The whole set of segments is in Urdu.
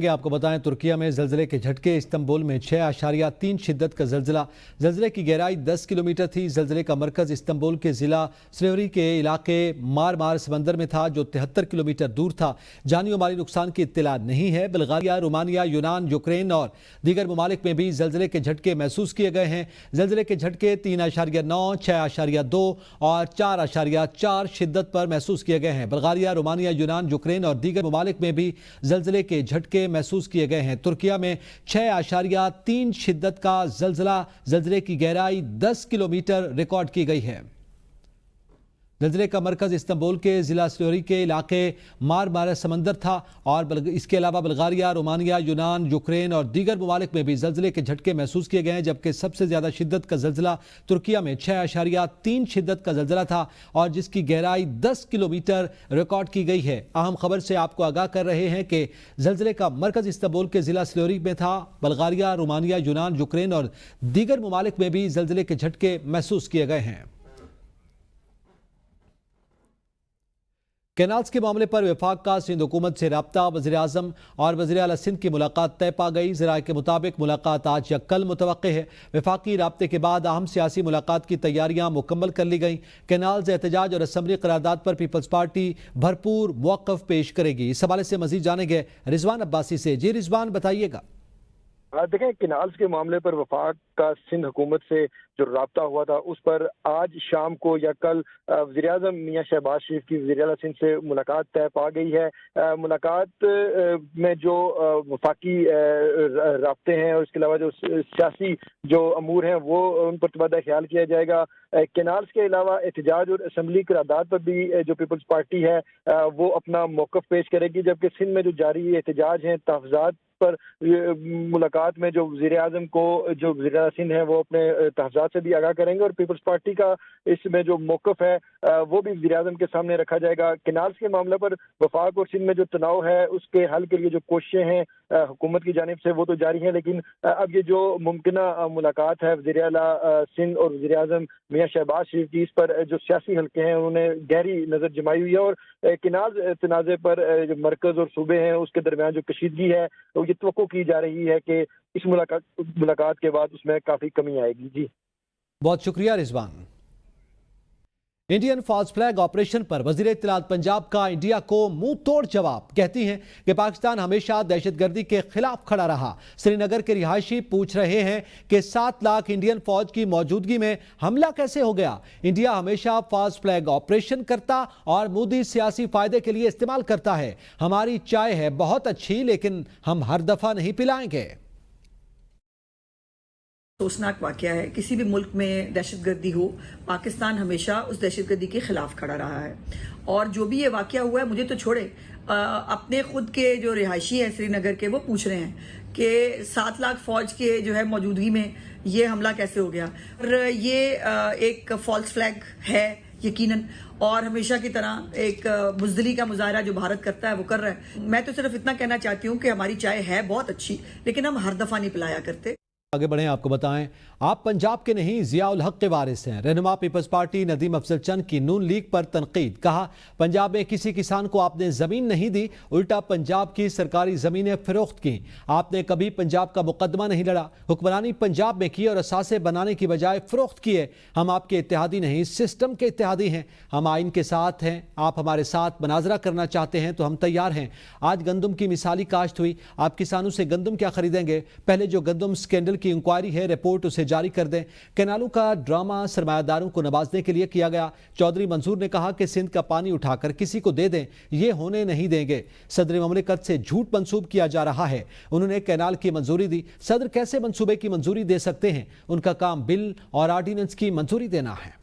آپ کو بتائیں ترکیہ میں زلزلے کے جھٹکے، استنبول میں 6.3 شدت کا زلزلہ، زلزلے کی گہرائی 10 کلومیٹر تھی۔ زلزلے کا مرکز استنبول کے ضلع سلیوری کے علاقے مار سمندر میں تھا جو 73 کلومیٹر دور تھا۔ جانی و مالی نقصان کی اطلاع نہیں ہے۔ بلغاریہ، رومانیہ، یونان، یوکرین اور دیگر ممالک میں بھی زلزلے کے جھٹکے محسوس کیے گئے ہیں۔ زلزلے کے جھٹکے 3.9، 6.2 اور 4.4 شدت پر محسوس کیے گئے ہیں۔ بلغاریہ، رومانیہ، یونان، یوکرین اور دیگر ممالک میں بھی زلزلے کے جھٹکے محسوس کیے گئے ہیں۔ ترکیہ میں 6.3 شدت کا زلزلے کی گہرائی 10 کلومیٹر ریکارڈ کی گئی ہے۔ زلزلے کا مرکز استنبول کے ضلع سلیوری کے علاقے مار سمندر تھا اور اس کے علاوہ بلغاریہ، رومانیہ، یونان، یوکرین اور دیگر ممالک میں بھی زلزلے کے جھٹکے محسوس کیے گئے ہیں، جبکہ سب سے زیادہ شدت کا زلزلہ ترکیہ میں 6.3 شدت کا زلزلہ تھا اور جس کی گہرائی 10 کلومیٹر ریکارڈ کی گئی ہے۔ اہم خبر سے آپ کو آگاہ کر رہے ہیں کہ زلزلے کا مرکز استنبول کے ضلع سلیوری میں تھا۔ بلغاریہ، رومانیہ، یونان، یوکرین اور دیگر ممالک میں بھی زلزلے کے جھٹکے محسوس کیے گئے ہیں۔ کینالز کے معاملے پر وفاق کا سندھ حکومت سے رابطہ، وزیر اعظم اور وزیر اعلیٰ سندھ کی ملاقات طے پا گئی۔ ذرائع کے مطابق ملاقات آج یا کل متوقع ہے۔ وفاقی رابطے کے بعد اہم سیاسی ملاقات کی تیاریاں مکمل کر لی گئیں۔ کینالز احتجاج اور اسمبلی قرارداد پر پیپلز پارٹی بھرپور موقف پیش کرے گی۔ اس حوالے سے مزید جانیں گے رضوان عباسی سے۔ جی رضوان، بتائیے گا۔ دیکھیں، کینالز کے معاملے پر وفاق کا سندھ حکومت سے جو رابطہ ہوا تھا اس پر آج شام کو یا کل وزیر اعظم میاں شہباز شریف کی وزیر اعلیٰ سندھ سے ملاقات طے پا گئی ہے۔ ملاقات میں جو وفاقی رابطے ہیں اور اس کے علاوہ جو سیاسی جو امور ہیں وہ ان پر تبادلہ خیال کیا جائے گا۔ کینالز کے علاوہ احتجاج اور اسمبلی قرارداد پر بھی جو پیپلز پارٹی ہے وہ اپنا موقف پیش کرے گی، جبکہ سندھ میں جو جاری احتجاج ہیں، تحفظات پر ملاقات میں جو وزیر اعظم کو جو وزیر اعلیٰ سندھ ہیں وہ اپنے تحفظات سے بھی آگاہ کریں گے اور پیپلز پارٹی کا اس میں جو موقف ہے وہ بھی وزیر اعظم کے سامنے رکھا جائے گا۔ کینالز کے معاملے پر وفاق اور سندھ میں جو تناؤ ہے اس کے حل کے لیے جو کوششیں ہیں حکومت کی جانب سے وہ تو جاری ہیں، لیکن اب یہ جو ممکنہ ملاقات ہے وزیر اعلیٰ سندھ اور وزیر اعظم میاں شہباز شریف کی، اس پر جو سیاسی حلقے ہیں انہوں نے گہری نظر جمائی ہوئی ہے اور کینالز تنازع پر جو مرکز اور صوبے ہیں اس کے درمیان جو کشیدگی ہے یہ توقع کی جا رہی ہے کہ اس ملاقات کے بعد اس میں کافی کمی آئے گی۔ جی بہت شکریہ رضوان۔ انڈین فالس فلیگ آپریشن پر وزیر اطلاعات پنجاب کا انڈیا کو منہ توڑ جواب، کہتی ہیں کہ پاکستان ہمیشہ دہشت گردی کے خلاف کھڑا رہا۔ سری نگر کے رہائشی پوچھ رہے ہیں کہ 7 لاکھ انڈین فوج کی موجودگی میں حملہ کیسے ہو گیا؟ انڈیا ہمیشہ فالس فلیگ آپریشن کرتا اور مودی سیاسی فائدے کے لیے استعمال کرتا ہے۔ ہماری چائے ہے بہت اچھی لیکن ہم ہر دفعہ نہیں پلائیں گے۔ افسوسناک واقعہ ہے، کسی بھی ملک میں دہشت گردی ہو پاکستان ہمیشہ اس دہشت گردی کے خلاف کھڑا رہا ہے، اور جو بھی یہ واقعہ ہوا ہے مجھے تو چھوڑے، اپنے خود کے جو رہائشی ہیں سری نگر کے وہ پوچھ رہے ہیں کہ 7 لاکھ فوج کے جو ہے موجودگی میں یہ حملہ کیسے ہو گیا، اور یہ ایک فالس فلیگ ہے یقیناً، اور ہمیشہ کی طرح ایک بزدلی کا مظاہرہ جو بھارت کرتا ہے وہ کر رہا ہے۔ میں تو صرف اتنا کہنا چاہتی ہوں کہ ہماری چائے ہے بہت اچھی لیکن ہم ہر دفعہ نہیں پلایا کرتے۔ آگے بڑھیں، آپ کو بتائیں آپ پنجاب کے نہیں ضیاء الحق کے وارث ہیں۔ رہنما پیپلز پارٹی ندیم افضل چند کی نون لیگ پر تنقید، کہا پنجاب میں کسی کسان کو آپ نے زمین نہیں دی، الٹا پنجاب کی سرکاری زمینیں فروخت کی۔ آپ نے کبھی پنجاب کا مقدمہ نہیں لڑا، حکمرانی پنجاب میں کی اور اثاثے بنانے کی بجائے فروخت کیے۔ ہم آپ کے اتحادی نہیں، سسٹم کے اتحادی ہیں، ہم آئین کے ساتھ ہیں۔ آپ ہمارے ساتھ مناظرہ کرنا چاہتے ہیں تو ہم تیار ہیں۔ آج گندم کی مثالی کاشت ہوئی، آپ کسانوں سے گندم کیا خریدیں گے؟ پہلے جو گندم سکینڈل کی انکوائری ہے رپورٹ اسے جاری کر دیں۔ کینالوں کا ڈرامہ سرمایہ داروں کو نوازنے کے لیے کیا گیا۔ چودھری منظور نے کہا کہ سندھ کا پانی اٹھا کر کسی کو دے دیں، یہ ہونے نہیں دیں گے۔ صدر مملکت سے جھوٹ منسوب کیا جا رہا ہے، انہوں نے کینال کی منظوری دی۔ صدر کیسے منصوبے کی منظوری دے سکتے ہیں؟ ان کا کام بل اور آرڈیننس کی منظوری دینا ہے۔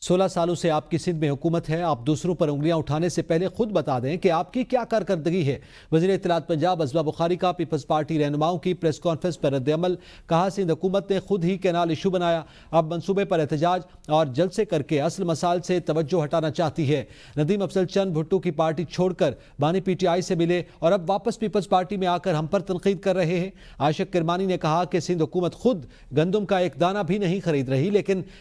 16 سالوں سے آپ کی سندھ میں حکومت ہے، آپ دوسروں پر انگلیاں اٹھانے سے پہلے خود بتا دیں کہ آپ کی کیا کارکردگی ہے۔ وزیر اطلاعات پنجاب ازوا بخاری کا پیپلز پارٹی رہنماؤں کی پریس کانفرنس پر رد عمل، کہا سندھ حکومت نے خود ہی کینال ایشو بنایا، اب منصوبے پر احتجاج اور جلسے کر کے اصل مسائل سے توجہ ہٹانا چاہتی ہے۔ ندیم افضل چند بھٹو کی پارٹی چھوڑ کر بانی پی ٹی آئی سے ملے اور اب واپس پیپلز پارٹی میں آ کر ہم پر تنقید کر رہے ہیں۔ عاشق کرمانی نے کہا کہ سندھ حکومت خود گندم کا ایک دانہ بھی نہیں خرید رہی، لیکن